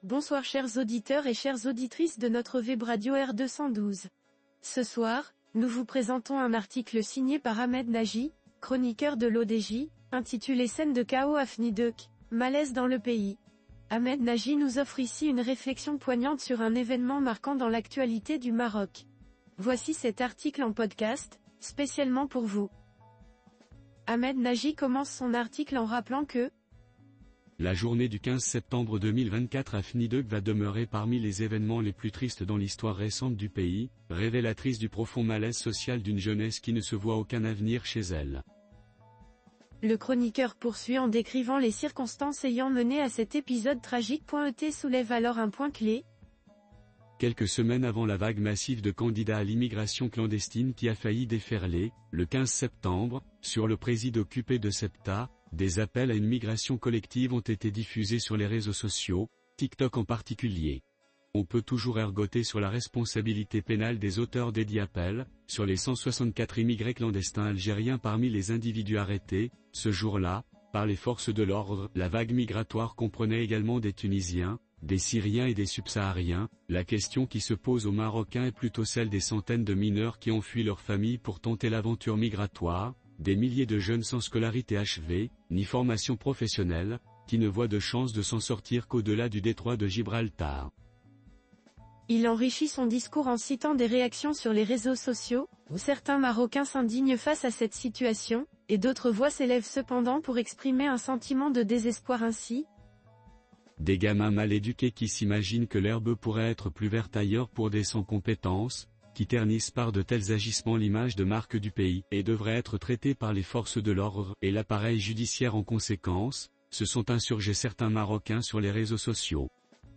Bonsoir chers auditeurs et chères auditrices de notre web radio R212. Ce soir, nous vous présentons un article signé par Ahmed Nagy, chroniqueur de l'ODJ, intitulé Scène de chaos à Fnidek, malaise dans le pays. Ahmed Nagy nous offre ici une réflexion poignante sur un événement marquant dans l'actualité du Maroc. Voici cet article en podcast, spécialement pour vous. Ahmed Nagy commence son article en rappelant que la journée du 15 septembre 2024 à Fnidek va demeurer parmi les événements les plus tristes dans l'histoire récente du pays, révélatrice du profond malaise social d'une jeunesse qui ne se voit aucun avenir chez elle. Le chroniqueur poursuit en décrivant les circonstances ayant mené à cet épisode tragique. ET soulève alors un point clé. Quelques semaines avant la vague massive de candidats à l'immigration clandestine qui a failli déferler, le 15 septembre, sur le présidio occupé de Ceuta, des appels à une migration collective ont été diffusés sur les réseaux sociaux, TikTok en particulier. On peut toujours ergoter sur la responsabilité pénale des auteurs des dits appels, sur les 164 immigrés clandestins algériens parmi les individus arrêtés, ce jour-là, par les forces de l'ordre. La vague migratoire comprenait également des Tunisiens, des Syriens et des Subsahariens. La question qui se pose aux Marocains est plutôt celle des centaines de mineurs qui ont fui leur famille pour tenter l'aventure migratoire, des milliers de jeunes sans scolarité achevée, ni formation professionnelle, qui ne voient de chance de s'en sortir qu'au-delà du détroit de Gibraltar. Il enrichit son discours en citant des réactions sur les réseaux sociaux, où certains Marocains s'indignent face à cette situation, et d'autres voix s'élèvent cependant pour exprimer un sentiment de désespoir ainsi. Des gamins mal éduqués qui s'imaginent que l'herbe pourrait être plus verte ailleurs pour des sans-compétences, qui ternissent par de tels agissements l'image de marque du pays, et devraient être traités par les forces de l'ordre et l'appareil judiciaire en conséquence, se sont insurgés certains Marocains sur les réseaux sociaux.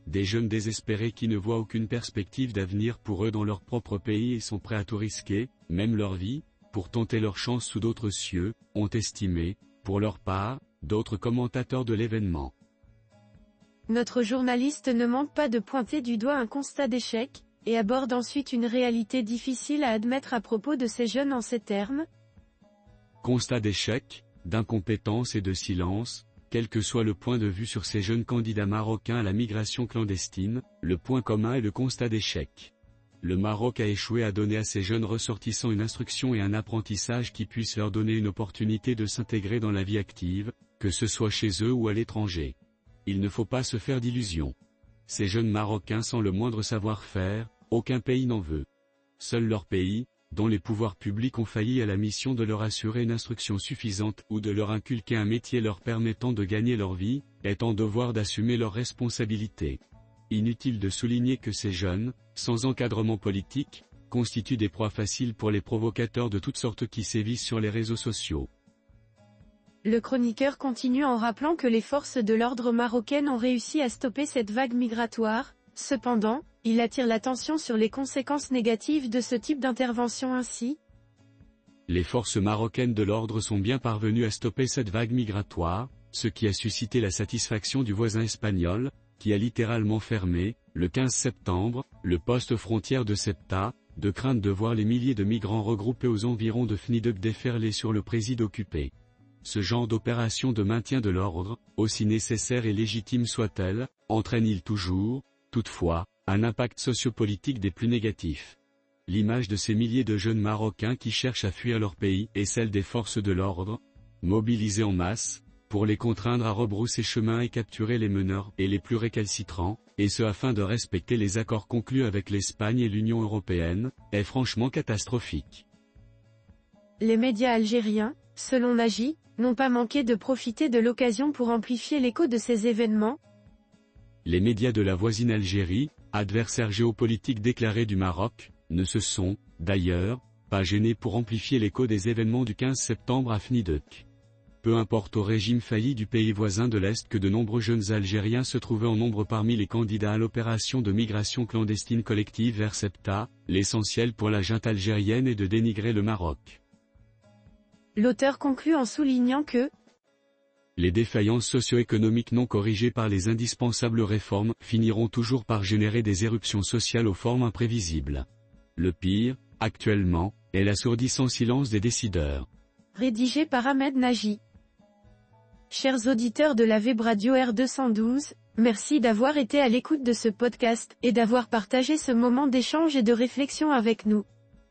Des jeunes désespérés qui ne voient aucune perspective d'avenir pour eux dans leur propre pays et sont prêts à tout risquer, même leur vie, pour tenter leur chance sous d'autres cieux, ont estimé, pour leur part, d'autres commentateurs de l'événement. Notre journaliste ne manque pas de pointer du doigt un constat d'échec, et aborde ensuite une réalité difficile à admettre à propos de ces jeunes en ces termes. Constat d'échec, d'incompétence et de silence, quel que soit le point de vue sur ces jeunes candidats marocains à la migration clandestine, le point commun est le constat d'échec. Le Maroc a échoué à donner à ces jeunes ressortissants une instruction et un apprentissage qui puissent leur donner une opportunité de s'intégrer dans la vie active, que ce soit chez eux ou à l'étranger. Il ne faut pas se faire d'illusions. Ces jeunes Marocains sans le moindre savoir-faire, aucun pays n'en veut. Seul leur pays, dont les pouvoirs publics ont failli à la mission de leur assurer une instruction suffisante ou de leur inculquer un métier leur permettant de gagner leur vie, est en devoir d'assumer leurs responsabilités. Inutile de souligner que ces jeunes, sans encadrement politique, constituent des proies faciles pour les provocateurs de toutes sortes qui sévissent sur les réseaux sociaux. Le chroniqueur continue en rappelant que les forces de l'ordre marocaines ont réussi à stopper cette vague migratoire. Cependant, il attire l'attention sur les conséquences négatives de ce type d'intervention ainsi. Les forces marocaines de l'ordre sont bien parvenues à stopper cette vague migratoire, ce qui a suscité la satisfaction du voisin espagnol, qui a littéralement fermé, le 15 septembre, le poste frontière de Ceuta, de crainte de voir les milliers de migrants regroupés aux environs de Fnidek déferler sur le présidio occupé. Ce genre d'opération de maintien de l'ordre, aussi nécessaire et légitime soit-elle, entraîne-t-il toujours, toutefois, un impact sociopolitique des plus négatifs. L'image de ces milliers de jeunes Marocains qui cherchent à fuir leur pays est celle des forces de l'ordre, mobilisées en masse, pour les contraindre à rebrousser chemin et capturer les meneurs et les plus récalcitrants, et ce afin de respecter les accords conclus avec l'Espagne et l'Union européenne, est franchement catastrophique. Les médias algériens, selon Nagy, n'ont pas manqué de profiter de l'occasion pour amplifier l'écho de ces événements. Les médias de la voisine Algérie, adversaire géopolitique déclaré du Maroc, ne se sont, d'ailleurs, pas gênés pour amplifier l'écho des événements du 15 septembre à Fnidek. Peu importe au régime failli du pays voisin de l'Est que de nombreux jeunes Algériens se trouvaient en nombre parmi les candidats à l'opération de migration clandestine collective vers Ceuta, l'essentiel pour la junte algérienne est de dénigrer le Maroc. L'auteur conclut en soulignant que les défaillances socio-économiques non corrigées par les indispensables réformes finiront toujours par générer des éruptions sociales aux formes imprévisibles. Le pire, actuellement, est l'assourdissant silence des décideurs. Rédigé par Ahmed Nagy. Chers auditeurs de la web radio R212, Merci d'avoir été à l'écoute de ce podcast, et d'avoir partagé ce moment d'échange et de réflexion avec nous.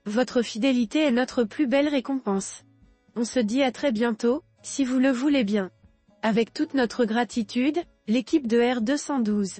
Votre fidélité est notre plus belle récompense. On se dit à très bientôt, si vous le voulez bien. Avec toute notre gratitude, l'équipe de R212.